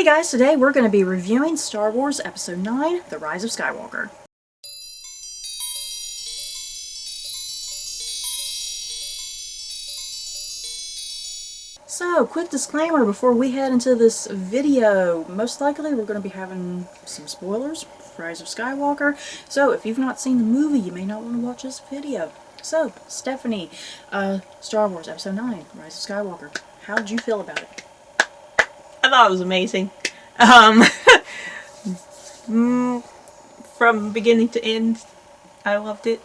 Hey guys, today we're going to be reviewing Star Wars Episode 9, The Rise of Skywalker. So, quick disclaimer before we head into this video. Most likely we're going to be having some spoilers for Rise of Skywalker. So, if you've not seen the movie, you may not want to watch this video. So, Stephanie, Star Wars Episode 9, Rise of Skywalker. How did you feel about it? I thought it was amazing. From beginning to end, I loved it.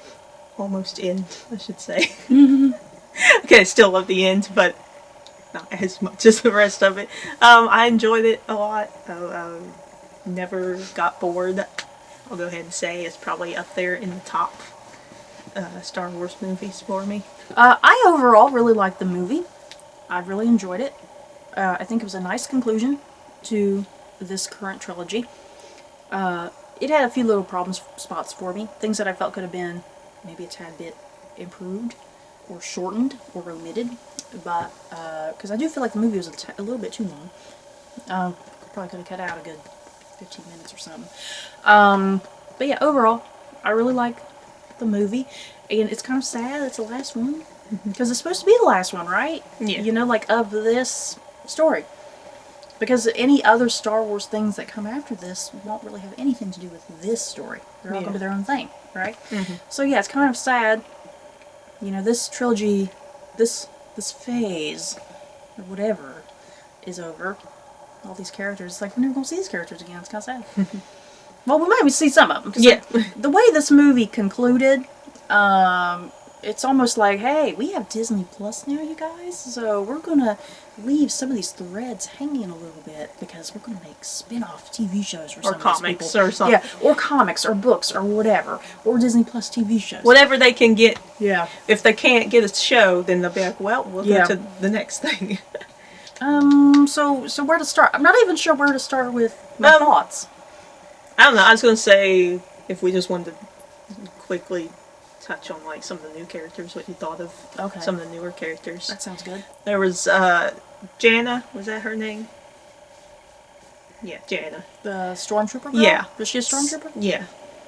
Almost end, I should say. Okay, I still love the end, but not as much as the rest of it. I enjoyed it a lot. Never got bored. I'll go ahead and say it's probably up there in the top Star Wars movies for me. I overall really liked the movie. I really enjoyed it. I think it was a nice conclusion to this current trilogy. It had a few little spots for me. Things that I felt could have been maybe a tad bit improved or shortened or omitted. But, because I do feel like the movie was a little bit too long. Probably could have cut out a good 15 minutes or something. But yeah, overall, I really like the movie. And it's kind of sad it's the last one. Because it's supposed to be the last one, right? Yeah. You know, like, of this story. Because any other Star Wars things that come after this won't really have anything to do with this story. They're all going to be their own thing, right? So yeah, it's kind of sad. You know, this trilogy, this phase, or whatever, is over. All these characters, it's like, we're never going to see these characters again. It's kind of sad. Well, we might see some of them. Yeah. Like, the way this movie concluded, it's almost like, hey, we have Disney Plus now, you guys, so we're going to leave some of these threads hanging a little bit because we're going to make spin-off TV shows for some of these comics people. or something. Yeah, or comics, or books, or whatever, or Disney Plus TV shows. Whatever they can get. Yeah. If they can't get a show, then they'll be like, well, we'll Yeah. go to the next thing. So where to start? I'm not even sure where to start with my thoughts. I don't know. I was going to say, if we just wanted to quickly touch on like some of the new characters, what you thought of some of the newer characters. That sounds good. There was Jana, was that her name? Yeah, Jana. The Stormtrooper girl? Yeah. Was she a Stormtrooper? Yeah.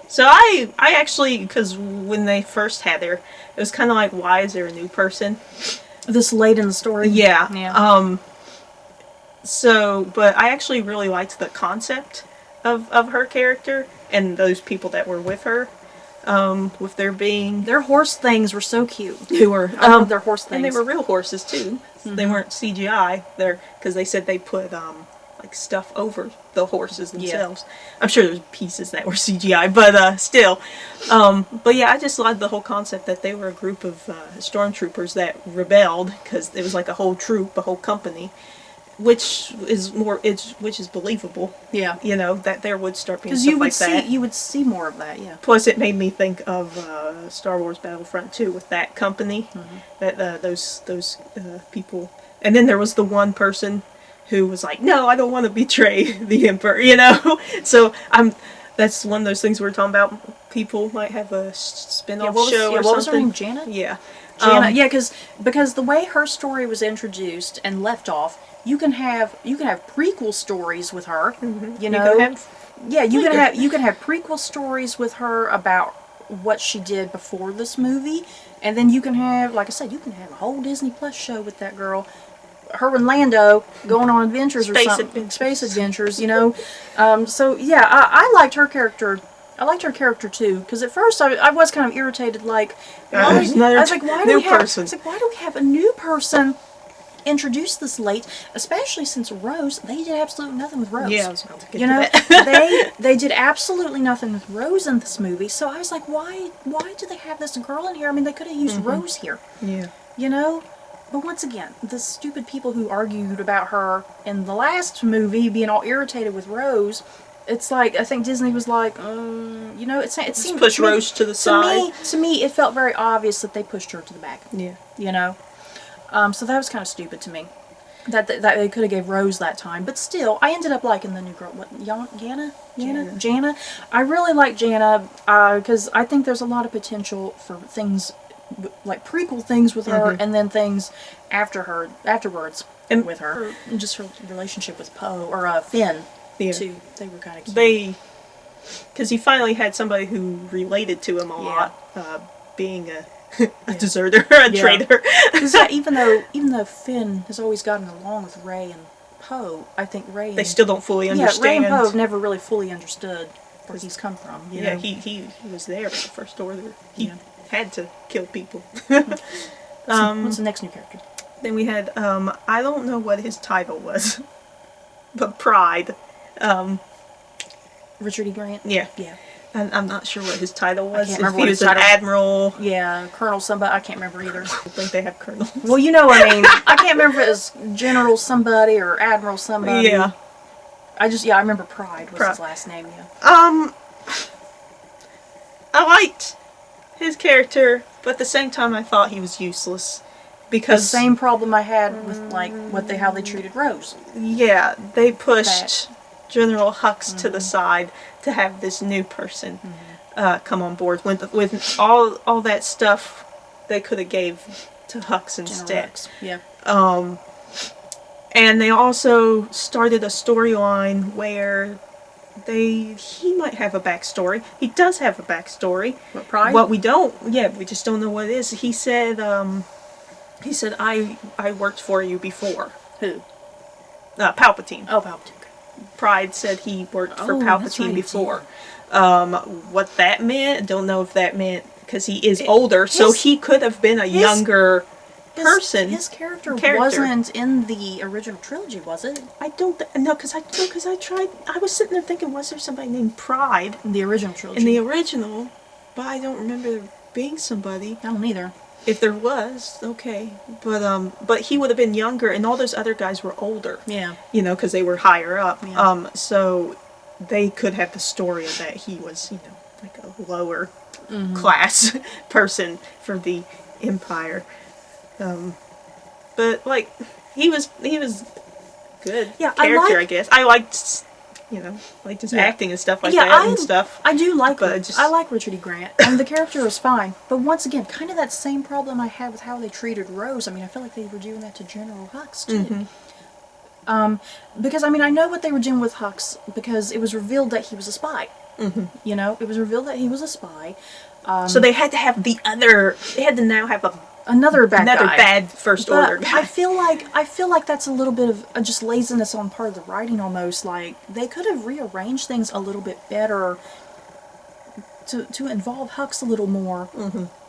So I actually, because when they first had her, it was kind of like, why is there a new person? This late in the story? Yeah. Yeah. So, but I actually really liked the concept of her character and those people that were with her. With their being... Their horse things were so cute. They were. I love their horse things. And they were real horses, too. They weren't CGI. Because they said they put, like, stuff over the horses themselves. Yeah. I'm sure there's pieces that were CGI, but, still. But yeah, I just loved the whole concept that they were a group of, stormtroopers that rebelled, because it was like a whole troop, a whole company. Which is believable. Yeah. You know, that there would start being stuff like that. You would see more of that, yeah. Plus, it made me think of Star Wars Battlefront 2 with that company, that those people. And then there was the one person who was like, "No, I don't want to betray the Emperor," you know. So that's one of those things we were talking about. People might have a spin-off show or something. What was her name? Jana? Yeah. Jana. Yeah, because the way her story was introduced and left off. You can have prequel stories with her, you know. You can have prequel stories with her about what she did before this movie, and then you can have, like I said, you can have a whole Disney Plus show with that girl, her and Lando going on adventures space adventures, you know. So yeah, I liked her character. I liked her character too, because at first I was kind of irritated, like, why do we have a new person introduced this late, especially since Rose, they did absolutely nothing with Rose. Yeah, I was about to get to that. they did absolutely nothing with Rose in this movie, so I was like, why do they have this girl in here? I mean, they could have used Rose here. Yeah. You know? But once again, the stupid people who argued about her in the last movie being all irritated with Rose, it's like, I think Disney was like, you know, it seemed... Push Rose to the side. To me, it felt very obvious that they pushed her to the back. Yeah. You know? So that was kind of stupid to me. That they could have gave Rose that time. But still, I ended up liking the new girl. What, Jana? I really like Jana, because I think there's a lot of potential for things, like prequel things with her, and then things afterwards. with her. And just her relationship with Poe, or Finn, too. They were kind of cute. Because he finally had somebody who related to him a lot, being a deserter, a traitor. Because even though Finn has always gotten along with Rey and Poe, I think Rey they still don't fully understand. Rey and Poe have never really fully understood where he's come from. You know? He was there with the First Order. He had to kill people. What's the next new character? Then we had, I don't know what his title was, but Pride. Richard E. Grant? Yeah. Yeah. And I'm not sure what his title was. I can't remember if he was an admiral. Yeah, Colonel somebody. I can't remember either. I think they have colonels. Well, you know what I mean. I can't remember if it was General somebody or Admiral somebody. Yeah. I remember Pride was his last name, yeah. I liked his character, but at the same time I thought he was useless. Because the same problem I had with, like, how they treated Rose. Yeah, they pushed General Hux to the side to have this new person come on board with all that stuff they could have gave to Hux instead. Hux. Yeah. And they also started a storyline where he might have a backstory. He does have a backstory. What, Pride? What we just don't know what it is. He said I worked for you before. Who? Palpatine. Oh, Palpatine. Pride said he worked for Palpatine before. What that meant, don't know if that meant, because he is older, so he could have been a younger person. His character wasn't in the original trilogy, was it? I don't know, because I tried, I was sitting there thinking, was there somebody named Pride? In the original trilogy. In the original, but I don't remember there being somebody. I don't either. If there was, okay, but he would have been younger, and all those other guys were older. Yeah, you know, because they were higher up. Yeah. So they could have the story of that he was, like a lower class person for the Empire. But like he was good. Yeah, character, I guess. I liked. Like his acting and stuff like that and stuff. I do like I like Richard E. Grant, and the character was fine. But once again, kind of that same problem I had with how they treated Rose. I mean, I feel like they were doing that to General Hux, too. Because, I mean, I know what they were doing with Hux, because it was revealed that he was a spy. You know, it was revealed that he was a spy. So they had to have they had to now have another bad First Order guy. I feel like that's a little bit of just laziness on part of the writing almost. Like, they could have rearranged things a little bit better to involve Hux a little more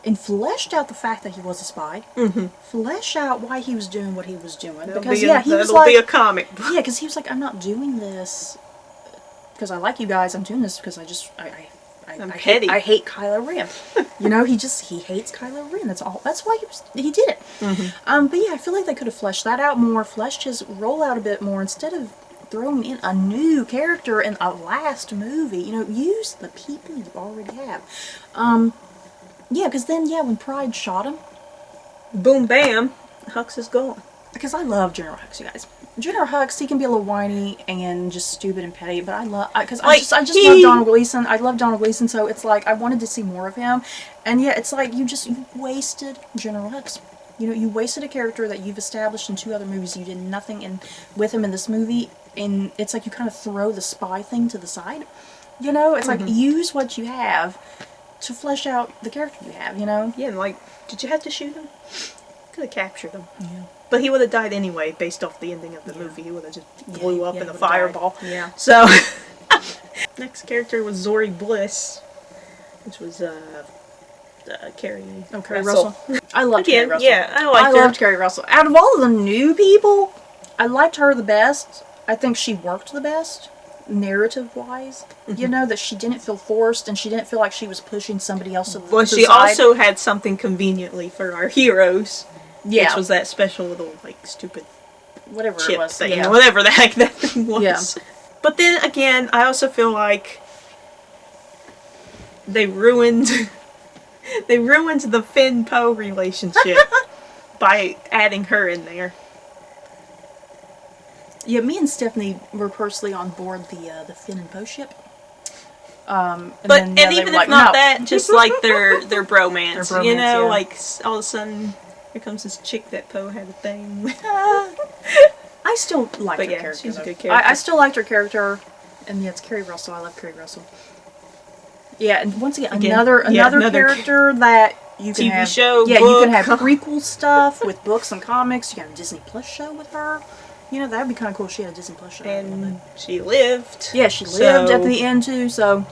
and fleshed out the fact that he was a spy. Flesh out why he was doing what he was doing. That'll be a comic. Yeah, because he was like, I'm not doing this because I like you guys. I'm doing this because I'm petty. I hate Kylo Ren. You know, he hates Kylo Ren. That's all. That's why he did it. But yeah, I feel like they could have fleshed that out more, fleshed his role out a bit more instead of throwing in a new character in a last movie. You know, use the people you already have. Yeah, because then when Pride shot him, boom, bam, Hux is gone. Because I love General Hux, you guys. General Hux, he can be a little whiny and just stupid and petty, but I love love Donald Gleason. I love Donald Gleason, so it's like I wanted to see more of him, and it's like you wasted General Hux. You know, you wasted a character that you've established in 2 other movies. You did nothing with him in this movie, and it's like you kind of throw the spy thing to the side. You know, it's like use what you have to flesh out the character you have. You know. Yeah, and like, did you have to shoot him? Could have captured him. Yeah. But he would have died anyway, based off the ending of the movie. He would have just blew up in a fireball. Died. Yeah. So, next character was Zori Bliss, which was Carrie Russell. I loved Carrie Russell. Yeah, I loved Carrie Russell. Out of all of the new people, I liked her the best. I think she worked the best, narrative-wise. You know, that she didn't feel forced, and she didn't feel like she was pushing somebody else to the side. Well, she also had something conveniently for our heroes. Yeah. Which was that special little, like, stupid whatever chip it was. thing. Yeah. Whatever the heck that thing was. Yeah. But then, again, I also feel like they ruined the Finn-Poe relationship by adding her in there. Yeah, me and Stephanie were personally on board the Finn and Poe ship. Even if not that, just like their bromance, like all of a sudden Here comes this chick that Poe had a thing with. I still liked her character. She's a though. good character. I still liked her character, and yeah, it's Carrie Russell. I love Carrie Russell. Yeah, and once again another character that you can TV have. show, yeah, book. you can have prequel stuff with books and comics. You can have a Disney Plus show with her. You know, that would be kind of cool if she had a Disney Plus show. And she lived. Yeah, she lived at the end too, so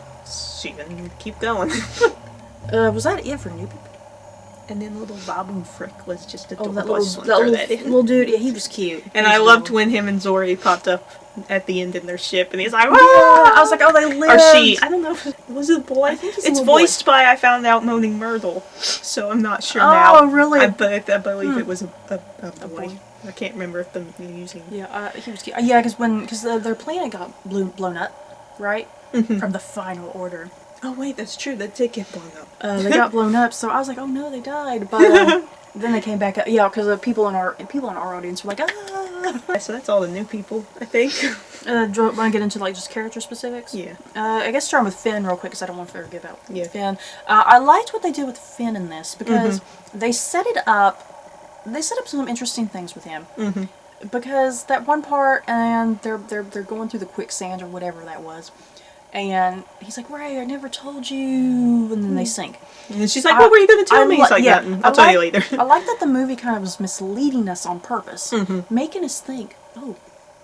she can keep going. was that it for New People? And then little Babu Frick was just adorable. That in. little dude, yeah, he was cute. And I loved when him and Zori popped up at the end in their ship, and he's like, "Whoa!" I was like, "Oh, they lived." Or she, I don't know if it was a boy. I think it's voiced by, I found out, Moaning Myrtle, so I'm not sure now. Oh, really? But I believe it was a boy. I can't remember if the using. Yeah, he was cute. Yeah, because their planet got blown up, right? From the Final Order. Oh wait, that's true. That did get blown up. They got blown up, so I was like, "Oh no, they died." But then they came back up. Yeah, because people in our audience were like, "Ah." So that's all the new people, I think. Do you want to get into like just character specifics? Yeah. I guess starting with Finn real quick because I don't want to forget about Finn. I liked what they did with Finn in this because they set it up. They set up some interesting things with him. Because that one part, and they're going through the quicksand or whatever that was. And he's like, "Ray, I never told you," and then they sink. And she's like, "What were you going to tell me?" He's like, "Nothing. I'll tell you later." I like that the movie kind of was misleading us on purpose, making us think, "Oh,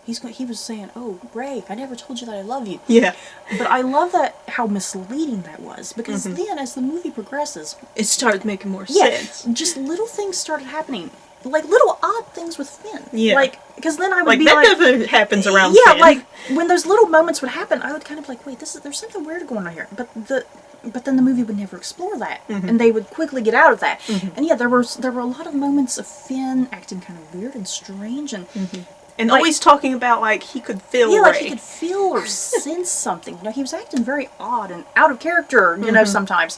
he was saying, oh, Ray, I never told you that I love you." Yeah. But I love that how misleading that was because then, as the movie progresses, it started making more sense. Just little things started happening. Like little odd things with Finn. Yeah. Like, because then I would be that like... never happens around Yeah, Finn. like, when those little moments would happen, I would kind of like, wait, there's something weird going on here. But then the movie would never explore that. And they would quickly get out of that. And yeah, there were a lot of moments of Finn acting kind of weird and strange and... And like, always talking about, like, he could feel Ray. Like, he Ray. could feel or sense something. You know, he was acting very odd and out of character, you know, sometimes.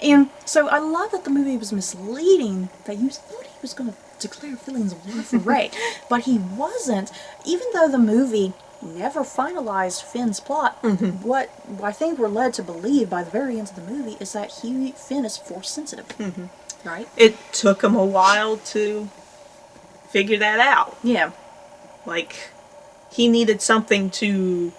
And so I love that the movie was misleading, that you thought he was going to declare feelings of love for Ray. But he wasn't. Even though the movie never finalized Finn's plot, what I think we're led to believe by the very end of the movie is that Finn is force sensitive. Right? It took him a while to figure that out. Yeah. Like, he needed something to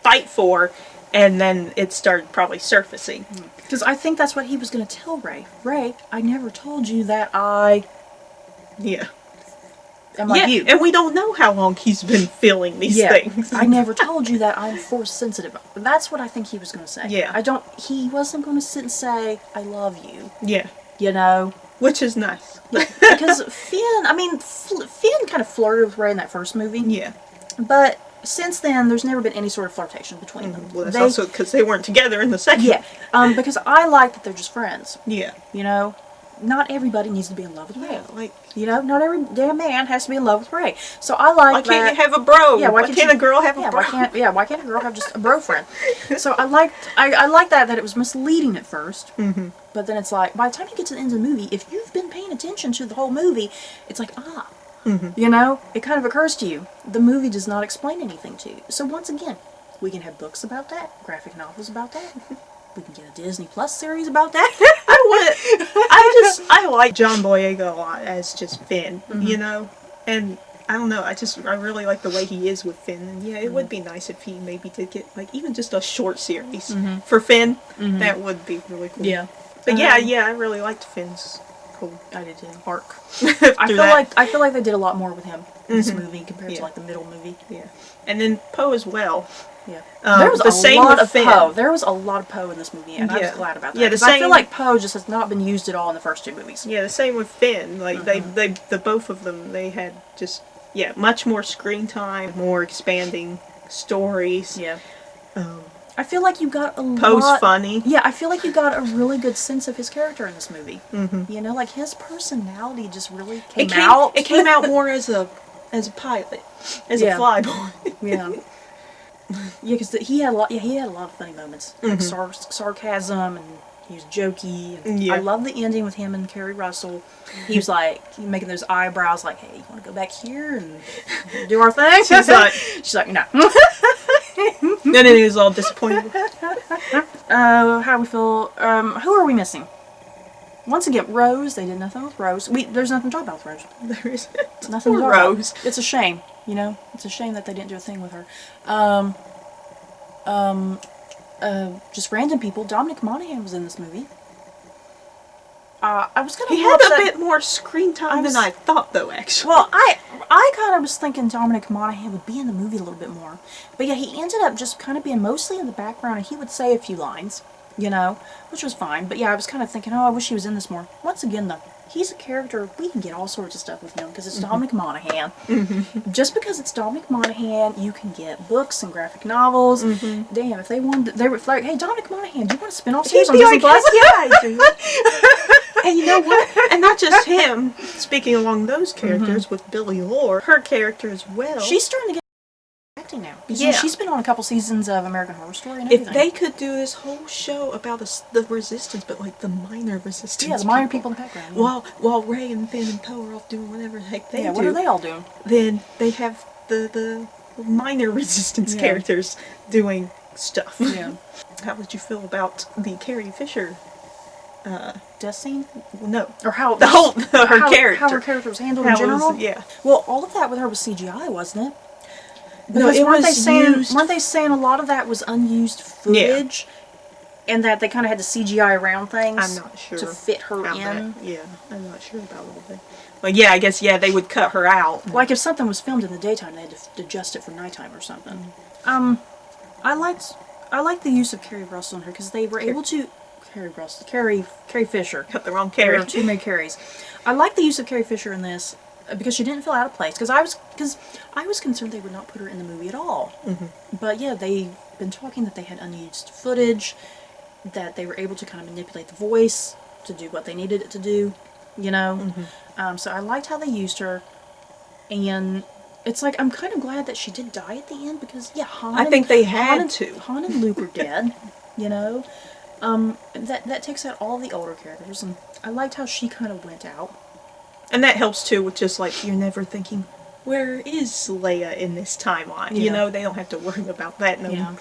fight for, and then it started probably surfacing. Because I think that's what he was going to tell Ray. Ray, I never told you that I... Yeah. am like you. And we don't know how long he's been feeling these things. I never told you that I'm force sensitive. That's what I think he was going to say. Yeah. He wasn't going to sit and say, I love you. Yeah. You know? Which is nice. Because Finn kind of flirted with Ray in that first movie. Yeah. But since then, there's never been any sort of flirtation between them. Well, that's also because they weren't together in the second. Yeah. Because I like that they're just friends. Yeah. You know? Not everybody needs to be in love with Ray. Yeah, like... You know, not every damn man has to be in love with Ray. So I like that. Why can't you have a bro? Yeah, why can't a girl have a bro? Why can't a girl have just a bro friend? So I like that it was misleading at first. But then it's like, by the time you get to the end of the movie, if you've been paying attention to the whole movie, it's like, you know, it kind of occurs to you. The movie does not explain anything to you. So once again, we can have books about that, graphic novels about that. We can get a Disney Plus series about that. I like John Boyega a lot as just Finn, you know? And I don't know, I really like the way he is with Finn. And yeah, it would be nice if he maybe did get, like, even just a short series for Finn. That would be really cool. Yeah. But I really liked Finn's I did too. arc. I feel like they did a lot more with him in this movie compared to like the middle movie. Yeah. And then Poe as well. Yeah. There was a lot of Poe. There was a lot of Poe in this movie, and I was glad about that. Yeah, I feel like Poe just has not been used at all in the first two movies. Yeah, the same with Finn. Like the both of them, they had just much more screen time, more expanding stories. Yeah. I feel like you got a lot... Poe's funny. Yeah, I feel like you got a really good sense of his character in this movie. You know, like his personality just really came out. It came out more as a pilot, as a flyboy. Yeah. Yeah, because he had a lot of funny moments, like sarcasm, and he was jokey. And I love the ending with him and Carrie Russell. He was like making those eyebrows, like, "Hey, you want to go back here and do our thing?" She's like, "No." And then he was all disappointed. How we feel? Who are we missing? Once again, Rose, they did nothing with Rose. There's nothing to talk about with Rose. There is nothing to talk Rose. about. It's a shame, you know? It's a shame that they didn't do a thing with her. Just random people. Dominic Monaghan was in this movie. I was kind of He had a bit more screen time than I thought, though, actually. Well, I kind of was thinking Dominic Monaghan would be in the movie a little bit more. But yeah, he ended up just kind of being mostly in the background, and he would say a few lines, you know, which was fine. But yeah, I was kind of thinking, oh, I wish he was in this more. Once again, though, he's a character, we can get all sorts of stuff with him, because it's Dominic Monaghan. Just because it's Dominic Monaghan, you can get books and graphic novels. Damn, if they wanted, they were like, hey, Dominic Monaghan, do you want a spin-off series on Disney Plus? Yeah, I do. And you know what? And not just him. Speaking along those characters with Billy Lore, her character as well. She's starting to get acting now. Yeah. She's been on a couple seasons of American Horror Story and everything. If they could do this whole show about the resistance, but like the minor resistance. Yeah, the minor people in the background. Yeah. While Ray and Finn and Poe are off doing whatever the heck they do. Yeah, what are they all doing? Then they have the minor resistance characters doing stuff. Yeah. How did you feel about the Carrie Fisher death scene? No. Or how her character. How her character was handled in general? Yeah. Well, all of that with her was CGI, wasn't it? No, it weren't was weren't they saying a lot of that was unused footage? And that they kind of had to CGI around things I'm not sure to fit her in? I'm not sure about all of it. But yeah, I guess, they would cut her out. Like if something was filmed in the daytime, they had to adjust it for nighttime or something. I liked the use of Carrie Russell in her, because they were able to... Carrie Fisher. Cut the wrong Carrie. There are too many Carries. I like the use of Carrie Fisher in this, because she didn't feel out of place. Because I was concerned they would not put her in the movie at all. But yeah, they've been talking that they had unused footage, that they were able to kind of manipulate the voice to do what they needed it to do, you know? So I liked how they used her, and it's like, I'm kind of glad that she did die at the end, because yeah, I think they had to. Han and Luke are dead, you know? That takes out all the older characters, and I liked how she kind of went out. And that helps too, with just like, you're never thinking, where is Leia in this timeline? Yeah. You know, they don't have to worry about that no more.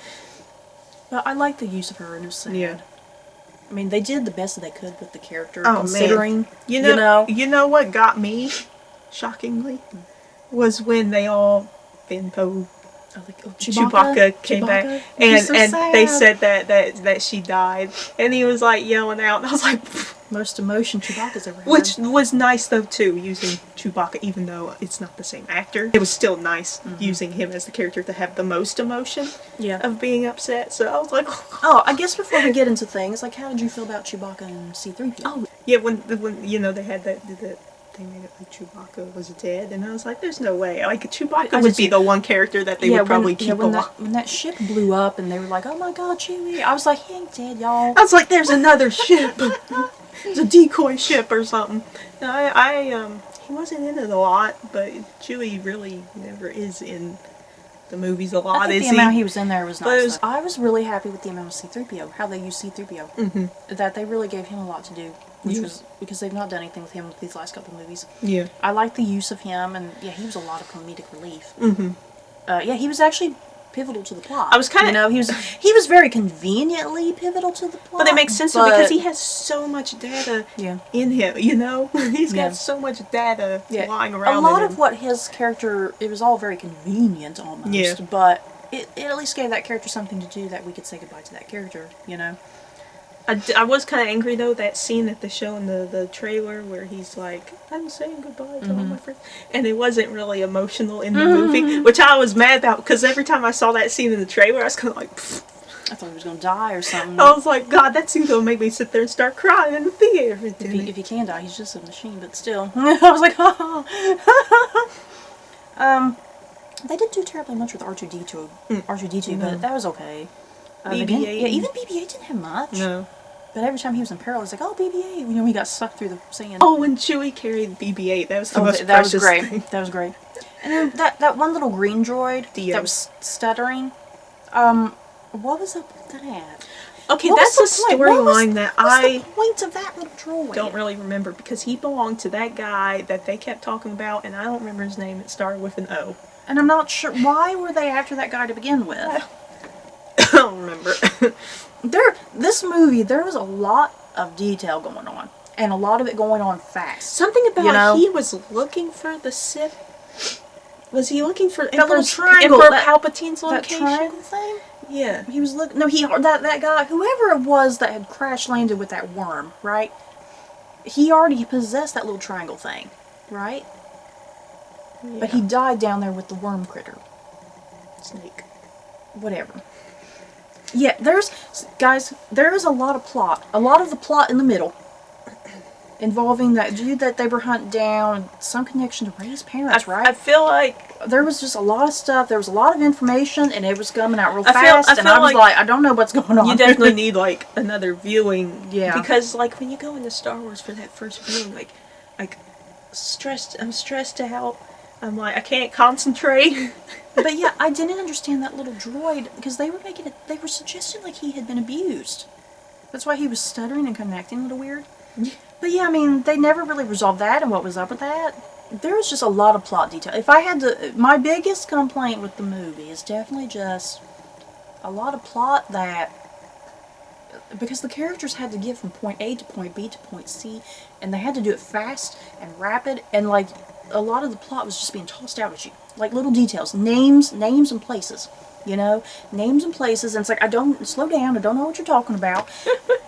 But I like the use of her, and it was sad. Yeah. I mean, they did the best that they could with the character, Oh, considering, man. You know what got me, shockingly, was when they all, Finn, Poe, Chewbacca came back, and they said that she died, and he was like yelling out, and I was like, most emotion Chewbacca's ever had. Which was nice though too, using Chewbacca, even though it's not the same actor. It was still nice using him as the character to have the most emotion of being upset. So I was like, oh, I guess before we get into things, like, how did you feel about Chewbacca and C-3PO? Oh yeah, when you know they had that they made it like Chewbacca was dead, and I was like, there's no way. Like, Chewbacca would be the one character that they would probably keep alive. When that ship blew up and they were like, oh my god, Chewie, I was like, he ain't dead, y'all. I was like, there's another ship. It's a decoy ship or something. No, he wasn't in it a lot, but Chewie really never is in the movies a lot, I think is the amount he was in there was nice. But I was really happy with the amount of C-3PO, how they used C-3PO. That they really gave him a lot to do, which was because they've not done anything with him with these last couple of movies. Yeah. I liked the use of him, and yeah, he was a lot of comedic relief. Yeah, he was actually pivotal to the plot. I was kind of, he was very conveniently pivotal to the plot. But it makes sense because he has so much data in him. You know, he's got so much data lying around. A lot of what his character, it was all very convenient almost. Yeah. But it at least gave that character something to do that we could say goodbye to that character. You know. I was kind of angry though, that scene that they show in the trailer where he's like, I'm saying goodbye to all my friends, and it wasn't really emotional in the movie, which I was mad about, because every time I saw that scene in the trailer, I was kind of like, pfft. I thought he was going to die or something. I was like, God, that scene's going to make me sit there and start crying in the theater. If he can die, he's just a machine, but still. I was like, they didn't do terribly much with R2-D2, but that was okay. BB-8. Yeah, even BB-8 didn't have much. No. But every time he was in peril, it's like, oh, BB-8. You know, he got sucked through the sand. Oh, when Chewie carried BB-8, that was the most precious was great. thing. That was great. And then that one little green droid that was stuttering, what was up with that? Okay, that's a storyline that What's the point of that little droid? Don't really remember, because he belonged to that guy that they kept talking about, and I don't remember his name. It started with an O. And I'm not sure, why were they after that guy to begin with? I don't remember. This movie, there was a lot of detail going on. and a lot of it going on fast. Something about he was looking for the Sith. Was he looking for that little triangle? Emperor Palpatine's location? That triangle thing? Yeah. He was looking... No, that guy, whoever it was that had crash landed with that worm, right? He already possessed that little triangle thing, right? Yeah. But he died down there with the worm critter. Snake. Whatever. Yeah, guys, there is a lot of plot. A lot of the plot in the middle. Involving that dude that they were hunting down, some connection to Rey's parents, right? I feel like there was just a lot of stuff. There was a lot of information, and it was coming out real fast. And I was like, I don't know what's going on. You definitely need like another viewing, yeah. Because like when you go into Star Wars for that first viewing, like stressed. I'm stressed out. I'm like I can't concentrate. But yeah, I didn't understand that little droid because they were making it. They were suggesting like he had been abused. That's why he was stuttering and connecting a little weird. But yeah, I mean, they never really resolved that and what was up with that. There was just a lot of plot detail. If I had to... My biggest complaint with the movie is definitely just a lot of plot that... Because the characters had to get from point A to point B to point C, and they had to do it fast and rapid, and like, a lot of the plot was just being tossed out at you. Like little details. Names and places. You know? Names and places, and it's like, slow down, I don't know what you're talking about.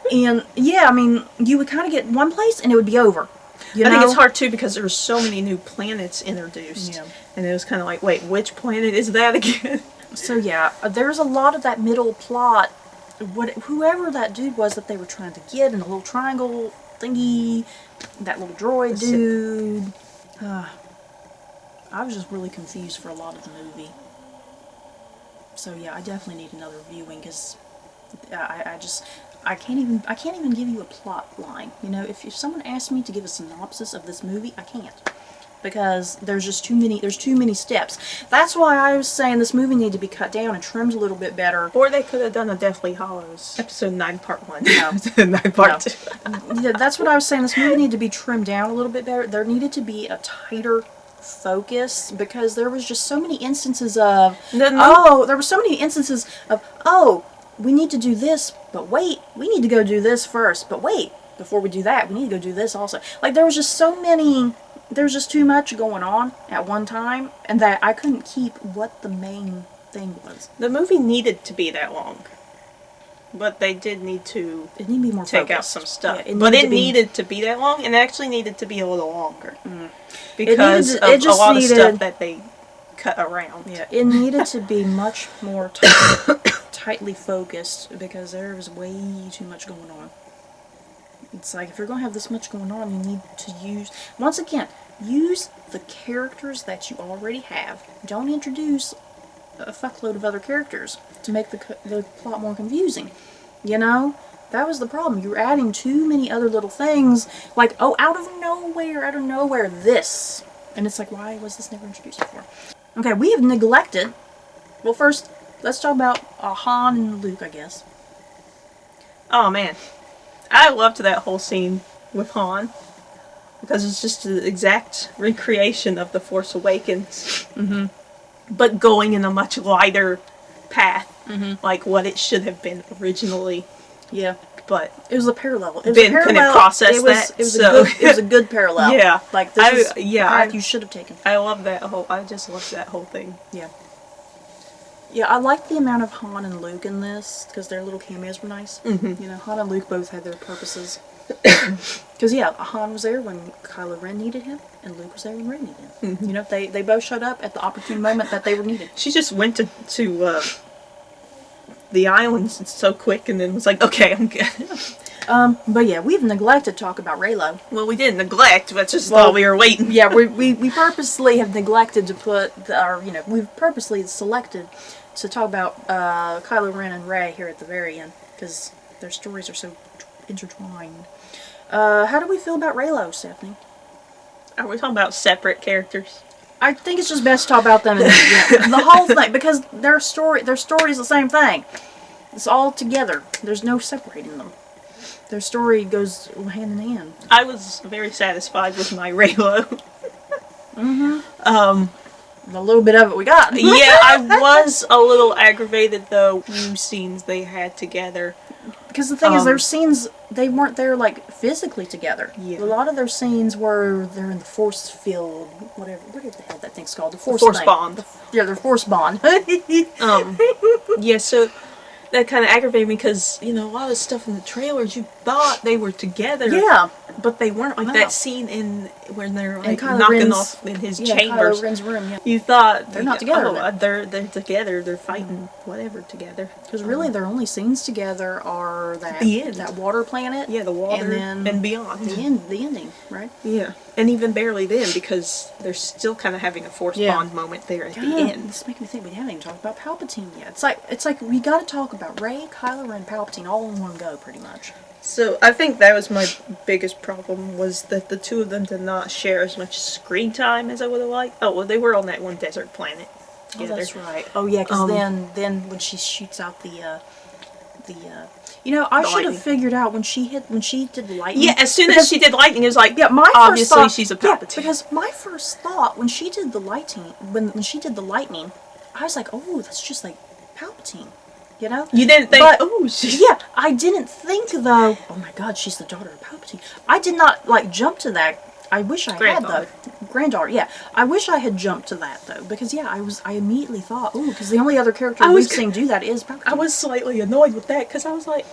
And yeah, I mean, you would kind of get one place and it would be over. I think it's hard too because there were so many new planets introduced. Yeah. And it was kind of like, wait, which planet is that again? So yeah, there's a lot of that middle plot. Whoever that dude was that they were trying to get in a little triangle thingy, that little droid dude. I was just really confused for a lot of the movie. So yeah, I definitely need another viewing because I can't even give you a plot line. You know, if someone asks me to give a synopsis of this movie, I can't. Because there's just too many steps. That's why I was saying this movie needed to be cut down and trimmed a little bit better. Or they could have done a Deathly Hallows episode 9 part 1. No. 9 part 2. Yeah, that's what I was saying. This movie needed to be trimmed down a little bit better. There needed to be a tighter focus because there was just so many instances of we need to do this, but wait, we need to go do this first, but wait, before we do that, we need to go do this also. Like, there was just too much going on at one time, and that I couldn't keep what the main thing was. The movie needed to be that long, but they did need to be more take focused. Out some stuff. Yeah, it needed to be that long, and it actually needed to be a little longer. Because of a lot of stuff that they cut around. Yeah, it needed to be much more tightly focused because there was way too much going on. It's like, if you're going to have this much going on, you need to use the characters that you already have. Don't introduce a fuckload of other characters to make the plot more confusing. You know? That was the problem. You're adding too many other little things, like, oh, out of nowhere, this. And it's like, why was this never introduced before? Okay, we have neglected... Well, first, let's talk about Han and Luke, I guess. Oh, man. I loved that whole scene with Han. Because it's just an exact recreation of The Force Awakens. Mm-hmm. But going in a much lighter path. Mm-hmm. Like what it should have been originally. Yeah, but it was a parallel. Ben couldn't process that. It was a good parallel. Yeah, like this is the path you should have taken. I love that whole. I just loved that whole thing. Yeah. Yeah, I liked the amount of Han and Luke in this because their little cameos were nice. Mm-hmm. You know, Han and Luke both had their purposes. Because yeah, Han was there when Kylo Ren needed him, and Luke was there when Rey needed him. Mm-hmm. You know, they both showed up at the opportune moment that they were needed. She just went to the islands so quick and then was like, okay, I'm good. But yeah, we've neglected to talk about Reylo. Well, we didn't neglect, but just while we were waiting. Yeah, we purposely have neglected to put we've purposely selected to talk about Kylo Ren and Rey here at the very end because their stories are so intertwined. How do we feel about Reylo, Stephanie? Are we talking about separate characters? I think it's just best to talk about them and the whole thing because their story is the same thing. It's all together. There's no separating them. Their story goes hand in hand. I was very satisfied with my Reylo. Mm-hmm. The little bit of it we got. Yeah, I was a little aggravated though. Few scenes they had together. because the thing is, their scenes, they weren't there, like, physically together. Yeah. A lot of their scenes were, they're in the force field, whatever the hell that thing's called. The Force thing. bond. Yeah, their force bond. Yeah, so that kind of aggravated me because, you know, a lot of stuff in the trailers, you thought they were together. Yeah. But they weren't. Like No. that scene when they're like Kylo knocking Ren's, off in his yeah, chambers. Kylo Ren's room, yeah. You thought They're not together, Oh, then. they're together. They're fighting whatever together. Because really, their only scenes together are that The end. that water planet. Yeah, the water and beyond. The ending, right? Yeah, and even barely then because they're still kind of having a force bond moment there at the end. This makes me think we haven't even talked about Palpatine yet. It's like we got to talk about Rey, Kylo Ren, Palpatine all in one go, pretty much. So I think that was my biggest problem, was that the two of them did not share as much screen time as I would have liked. Oh, well, they were on that one desert planet together. Oh, that's right. Oh, yeah, because then when she shoots out you know, I should have figured out when she did lightning. Yeah, as soon as she did lightning, it was like, yeah, my obviously first thought, she's a Palpatine. Yeah, because my first thought when she did the lightning, when she did the lightning, I was like, oh, that's just like Palpatine. You know? You didn't think, yeah, I didn't think, though, oh my god, she's the daughter of Palpatine. I did not, like, jump to that. I wish I had, though. Granddaughter, yeah. I wish I had jumped to that, though, because, yeah, I immediately thought, ooh, because the only other character we've seen do that is Palpatine. I was slightly annoyed with that, because I was like,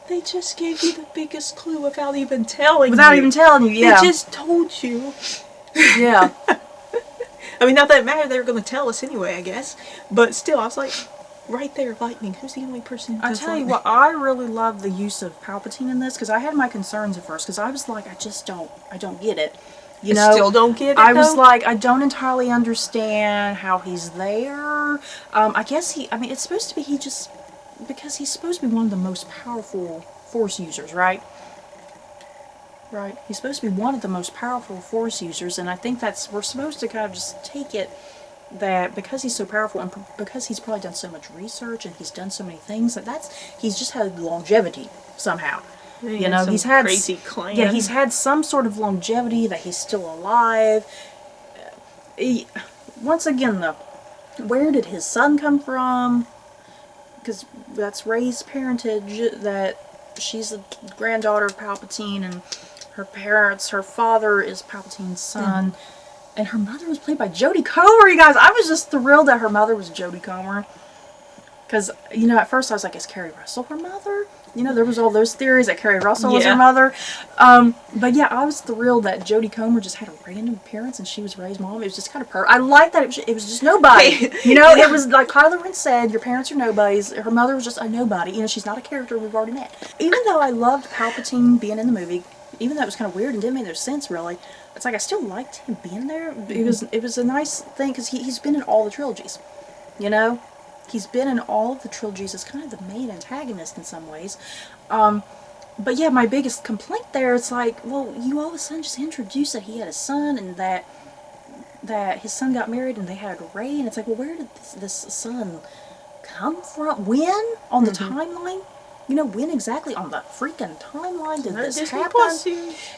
they just gave you the biggest clue without even telling you. Without even telling you, yeah. They just told you. Yeah. I mean, not that it mattered, they were going to tell us anyway, I guess. But still, I was like, right there, lightning. Who's the only person who does I tell you lightning? what, I really love the use of Palpatine in this, because I had my concerns at first, because I was like, I don't get it. You know, still don't get it, I was though? like, I don't entirely understand how he's there. I guess it's supposed to be because he's supposed to be one of the most powerful Force users, right? Right. He's supposed to be one of the most powerful Force users, and I think we're supposed to kind of just take it that because he's so powerful and because he's probably done so much research and he's done so many things he's just had longevity somehow. Yeah, you know, he's had crazy clan. Yeah, he's had some sort of longevity that he's still alive. Once again, though, where did his son come from? Because that's Rey's parentage. That she's the granddaughter of Palpatine, and her father is Palpatine's son. Mm-hmm. And her mother was played by Jodie Comer, you guys. I was just thrilled that her mother was Jodie Comer. Because, you know, at first I was like, is Carrie Russell her mother? You know, there was all those theories that Carrie Russell was her mother. But yeah, I was thrilled that Jodie Comer just had a random appearance and she was Rey's mom. It was just kind of I liked that it was just nobody. You know, it was like Kylo Ren said, your parents are nobodies. Her mother was just a nobody. You know, she's not a character we've already met. Even though I loved Palpatine being in the movie, even though it was kind of weird and didn't make no sense really, it's like I still liked him being there. It was a nice thing because he's been in all the trilogies, you know? He's been in all of the trilogies as kind of the main antagonist in some ways. But yeah, my biggest complaint there, it's like, well, you all of a sudden just introduced that he had a son and that his son got married and they had Rey, and it's like, well, where did this son come from? When? On the timeline? You know, when exactly on the freaking timeline did this happen?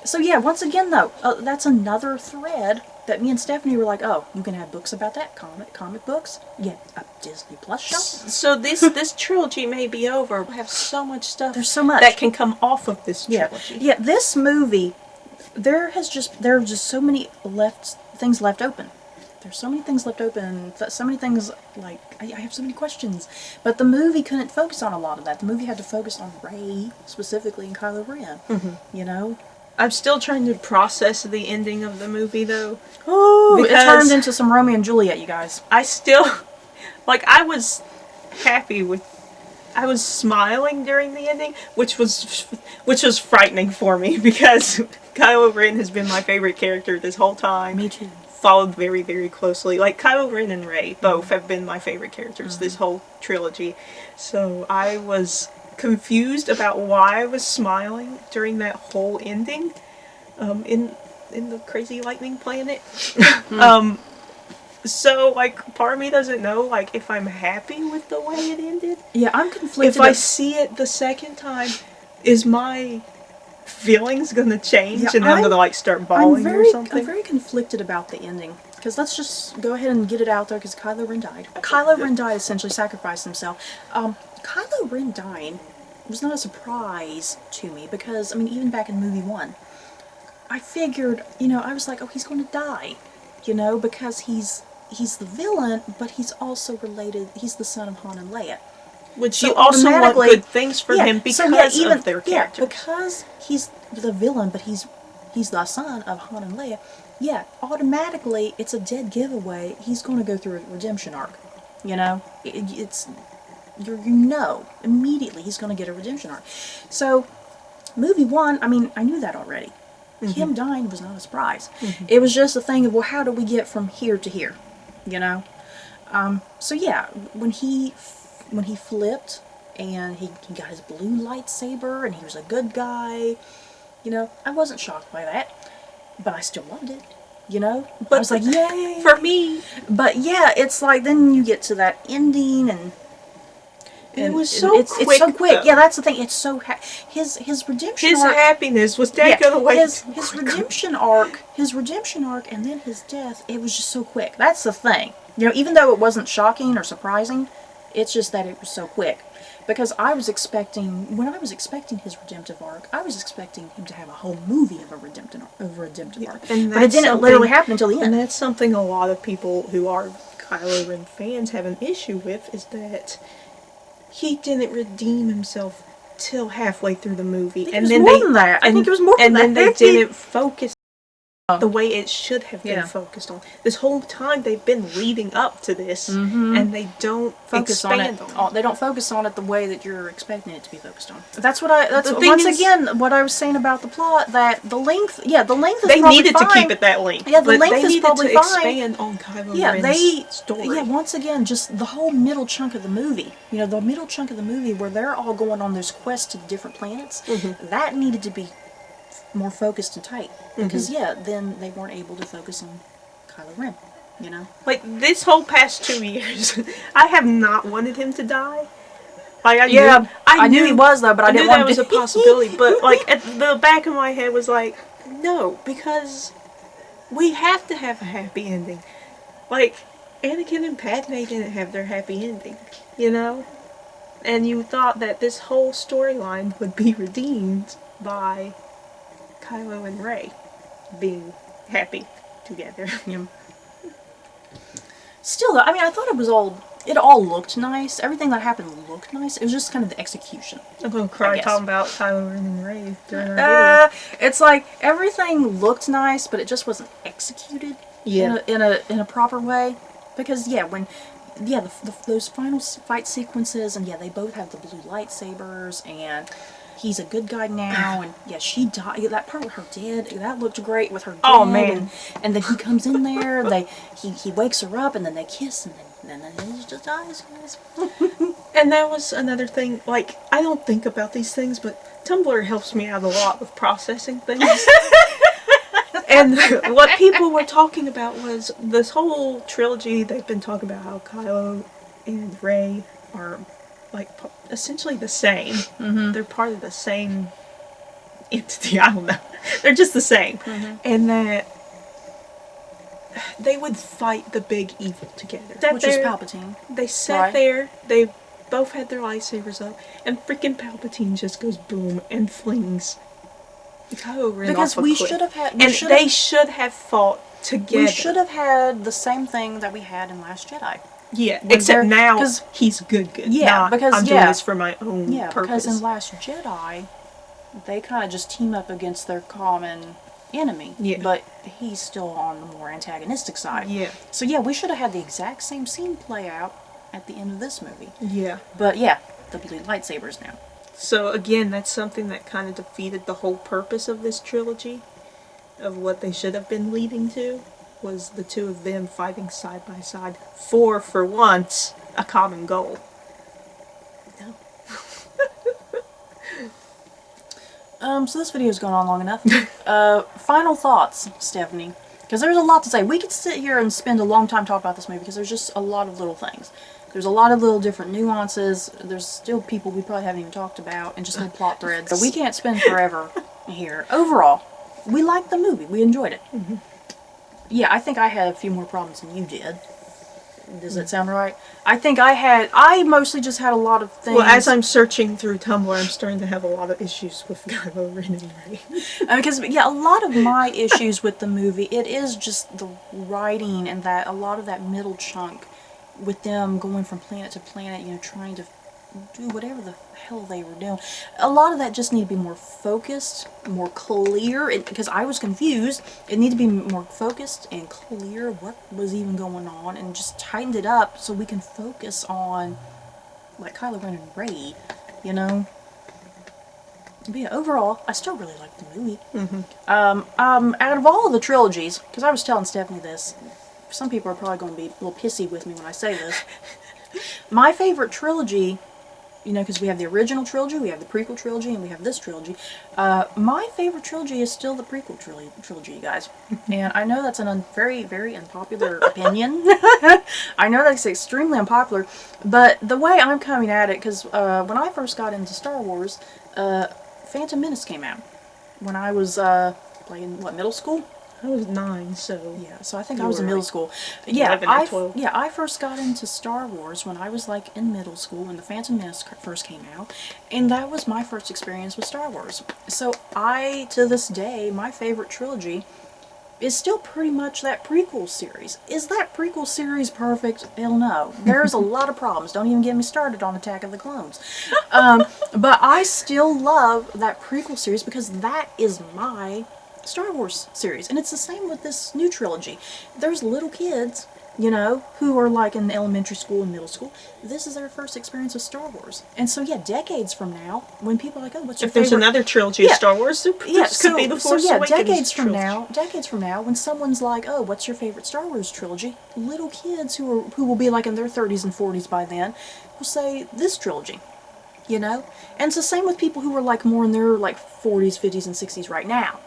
So yeah, once again though, that's another thread that me and Stephanie were like, oh, you can have books about that, comic books, yeah, a Disney Plus show. So this trilogy may be over. We have so much stuff. There's so much that can come off of this trilogy. Yeah, this movie, there are just so many things left open. There's so many things left open, so many things, like, I have so many questions. But the movie couldn't focus on a lot of that. The movie had to focus on Rey, specifically, and Kylo Ren, you know? I'm still trying to process the ending of the movie, though. Oh, it turned into some Romeo and Juliet, you guys. I still, like, I was happy with, I was smiling during the ending, which was frightening for me, because Kylo Ren has been my favorite character this whole time. Me too. Followed very, very closely. Like, Kylo Ren and Rey both have been my favorite characters this whole trilogy. So I was confused about why I was smiling during that whole ending in the crazy lightning planet. So, like, part of me doesn't know, like, if I'm happy with the way it ended. Yeah, I'm conflicted. If I see it the second time, is my feelings gonna change, and I'm gonna, like, start bawling or something? I'm very conflicted about the ending. Because let's just go ahead and get it out there, because Kylo Ren died. Kylo Ren died, essentially sacrificed himself. Kylo Ren dying a surprise to me because, I mean, even back in movie 1, I figured, you know, I was like, oh, he's going to die, you know, because he's the villain, but he's also related, he's the son of Han and Leia. Which so you also want good things for him because of their characters. Yeah, because he's the villain, but he's the son of Han and Leia. Yeah, automatically, it's a dead giveaway. He's going to go through a redemption arc. You know? You know, immediately he's going to get a redemption arc. So, movie 1, I mean, I knew that already. Him dying was not a surprise. It was just a thing of, well, how do we get from here to here? You know? So yeah, when he flipped and he got his blue lightsaber and he was a good guy, you know, I wasn't shocked by that. But I still loved it, you know? But I was like, yay! For me. But yeah, it's like, then you get to that ending and it was so quick. It's so quick. Yeah, that's the thing. It's so his redemption his arc. His happiness was taken away. His redemption arc, and then his death. It was just so quick. That's the thing. You know, even though it wasn't shocking or surprising, it's just that it was so quick. Because when I was expecting his redemptive arc, I was expecting him to have a whole movie of a redemptive arc. But it didn't literally happen until the end. And that's something a lot of people who are Kylo Ren fans have an issue with, is that he didn't redeem himself till halfway through the movie. I think it was more than that. And then they didn't focus the way it should have been focused on. This whole time they've been leading up to this, and they don't focus on it. They don't focus on it the way that you're expecting it to be focused on. That's once again what I was saying about the plot. That the length is they probably needed fine. to keep it that length. Yeah, the length is probably fine. Expand on Kylo Ren's story. Yeah, once again, just the whole middle chunk of the movie. You know, the middle chunk of the movie where they're all going on those quests to different planets. That needed to be more focused and tight, because then they weren't able to focus on Kylo Ren, you know? Like, this whole past 2 years, I have not wanted him to die. Like, I knew he was, though, but I didn't want that was a possibility, but, like, at the back of my head was like, no, because we have to have a happy ending. Like, Anakin and Padme didn't have their happy ending, you know? And you thought that this whole storyline would be redeemed by Kylo and Rey being happy together. Still, though, I mean, I thought it all looked nice. Everything that happened looked nice. It was just kind of the execution. I'm gonna cry talking about Kylo Ren and Rey during our video. It's like everything looked nice, but it just wasn't executed in a proper way. Because those final fight sequences, and they both have the blue lightsabers, and he's a good guy now, and she died. That part with her dead, that looked great with her dead. Oh man! And then he comes in there. He wakes her up, and then they kiss, and then he just dies. And that was another thing. Like, I don't think about these things, but Tumblr helps me out a lot with processing things. And what people were talking about was this whole trilogy. They've been talking about how Kylo and Rey are, like, essentially the same. They're part of the same entity. I don't know. They're just the same. And that they would fight the big evil together. Which is Palpatine. They sat there. They both had their lightsabers up. And freaking Palpatine just goes boom and flings Kylo Ren because off a we cliff. should have had... They should have fought together. We should have had the same thing that we had in Last Jedi. Yeah, except now he's good. Yeah, because I'm doing this for my own purpose. Yeah, because in Last Jedi, they kind of just team up against their common enemy. Yeah. But he's still on the more antagonistic side. Yeah. So we should have had the exact same scene play out at the end of this movie. Yeah. But the blue lightsabers now. So again, that's something that kind of defeated the whole purpose of this trilogy, of what they should have been leading to. Was the two of them fighting side by side for once, a common goal. No. So this video's gone on long enough. Final thoughts, Stephanie. Because there's a lot to say. We could sit here and spend a long time talking about this movie because there's just a lot of little things. There's a lot of little different nuances. There's still people we probably haven't even talked about, and just little plot threads. So we can't spend forever here. Overall, we liked the movie. We enjoyed it. Yeah, I think I had a few more problems than you did. Does that sound right? I mostly just had a lot of things. Well, as I'm searching through Tumblr, I'm starting to have a lot of issues with Kylo Ren and Rey. Because, a lot of my issues with the movie, it is just the writing and that a lot of that middle chunk with them going from planet to planet, trying to do whatever the hell they were doing. A lot of that just needed to be more focused, more clear, because I was confused. It needed to be more focused and clear what was even going on, and just tightened it up so we can focus on, like, Kylo Ren and Rey, But yeah, overall, I still really liked the movie. Out of all of the trilogies, because I was telling Stephanie this, some people are probably going to be a little pissy with me when I say this, my favorite trilogy, because we have the original trilogy, we have the prequel trilogy, and we have this trilogy. My favorite trilogy is still the prequel trilogy, you guys. And I know that's a very, very unpopular opinion. I know that's extremely unpopular, but the way I'm coming at it, because when I first got into Star Wars, Phantom Menace came out. When I was, in middle school? I was 9, so... Yeah, so I think I was in middle school. 11 or 12. Yeah, I first got into Star Wars when I was, in middle school, when the Phantom Menace first came out, and that was my first experience with Star Wars. So to this day, my favorite trilogy is still pretty much that prequel series. Is that prequel series perfect? Hell no. There's a lot of problems. Don't even get me started on Attack of the Clones. But I still love that prequel series because that is my Star Wars series. And it's the same with this new trilogy. There's little kids, who are in elementary school and middle school. This is their first experience with Star Wars. And so, decades from now, when people are like, oh, what's your favorite? If there's another trilogy of Star Wars, this could be the Force Awakens decades from now, when someone's like, oh, what's your favorite Star Wars trilogy? Little kids who will be in their 30s and 40s by then will say this trilogy. And it's the same with people who are more in their 40s, 50s, and 60s right now.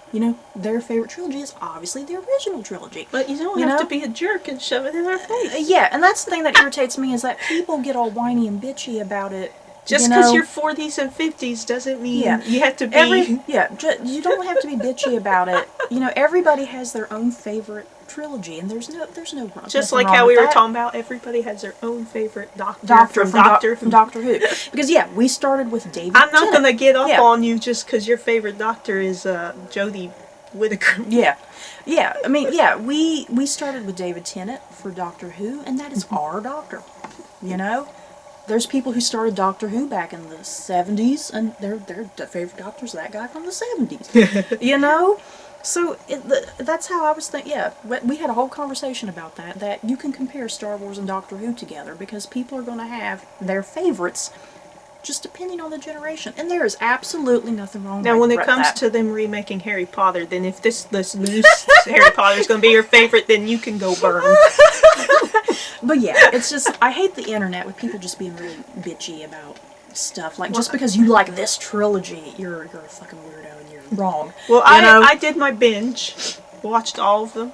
Their favorite trilogy is obviously the original trilogy. But you don't have to be a jerk and shove it in our face. Yeah, and that's the thing that irritates me is that people get all whiny and bitchy about it. Just because you're 40s and 50s doesn't mean you have to be... you don't have to be bitchy about it. Everybody has their own favorite trilogy, and there's no wrong. Just like how we were talking about, everybody has their own favorite doctor from Doctor Who. Because we started with David I'm not Tennant. gonna get up on you just because your favorite doctor is Jodie Whittaker. Yeah. I mean, we started with David Tennant for Doctor Who, and that is our doctor. There's people who started Doctor Who back in the 70s, and their favorite doctor's that guy from the 70s. So that's how I was thinking. Yeah, we had a whole conversation about that you can compare Star Wars and Doctor Who together because people are going to have their favorites just depending on the generation. And there is absolutely nothing wrong with that. Now, when it comes to them remaking Harry Potter, then if this new Harry Potter is going to be your favorite, then you can go burn. But it's just, I hate the internet with people just being really bitchy about stuff. Just because you like this trilogy, you're a fucking weirdo and you're wrong. Well, I did my binge, watched all of them,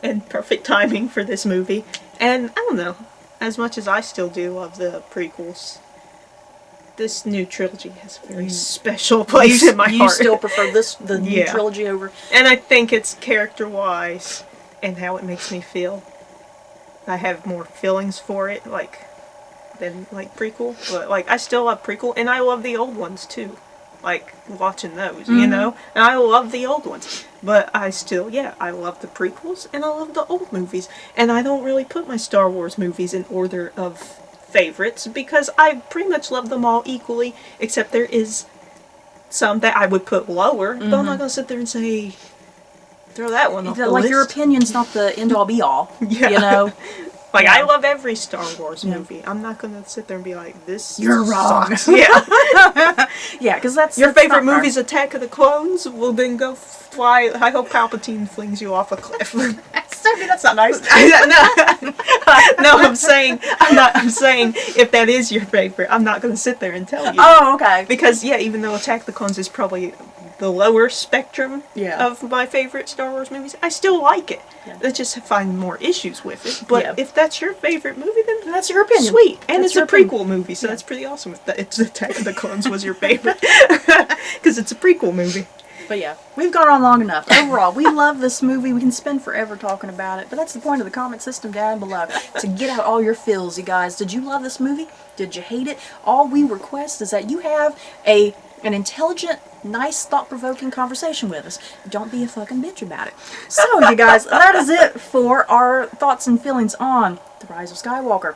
in perfect timing for this movie. And, I don't know, as much as I still do love the prequels, this new trilogy has a very special place in my heart. You still prefer the new trilogy over? And I think it's character-wise and how it makes me feel. I have more feelings for it, than prequel. But I still love prequel, and I love the old ones too. Watching those, And I love the old ones. But I still, I love the prequels, and I love the old movies. And I don't really put my Star Wars movies in order of favorites, because I pretty much love them all equally, except there is some that I would put lower, but I'm not going to sit there and say, throw that one off the list. Your opinion's not the end-all be-all, I love every Star Wars movie. I'm not going to sit there and be like, this You're wrong. Because that's... Your favorite movie's Attack of the Clones? Well, then go fly... I hope Palpatine flings you off a cliff. That's not nice. No, I'm saying if that is your favorite, I'm not going to sit there and tell you. Oh, okay. Because, even though Attack of the Clones is probably the lower spectrum of my favorite Star Wars movies, I still like it. I just find more issues with it. But if that's your favorite movie, then that's your opinion. Sweet. And it's a prequel movie, so that's pretty awesome if it's Attack of the Clones was your favorite. Because it's a prequel movie. But yeah, we've gone on long enough. Overall, we love this movie. We can spend forever talking about it, but that's the point of the comment system down below, to get out all your feels, you guys. Did you love this movie? Did you hate it? All we request is that you have an intelligent, nice, thought-provoking conversation with us. Don't be a fucking bitch about it. So, you guys, that is it for our thoughts and feelings on The Rise of Skywalker.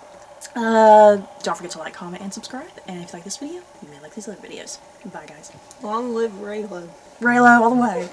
Don't forget to like, comment, and subscribe. And if you like this video, you may like these other videos. Bye, guys. Long live Raylo. Raylo all the way.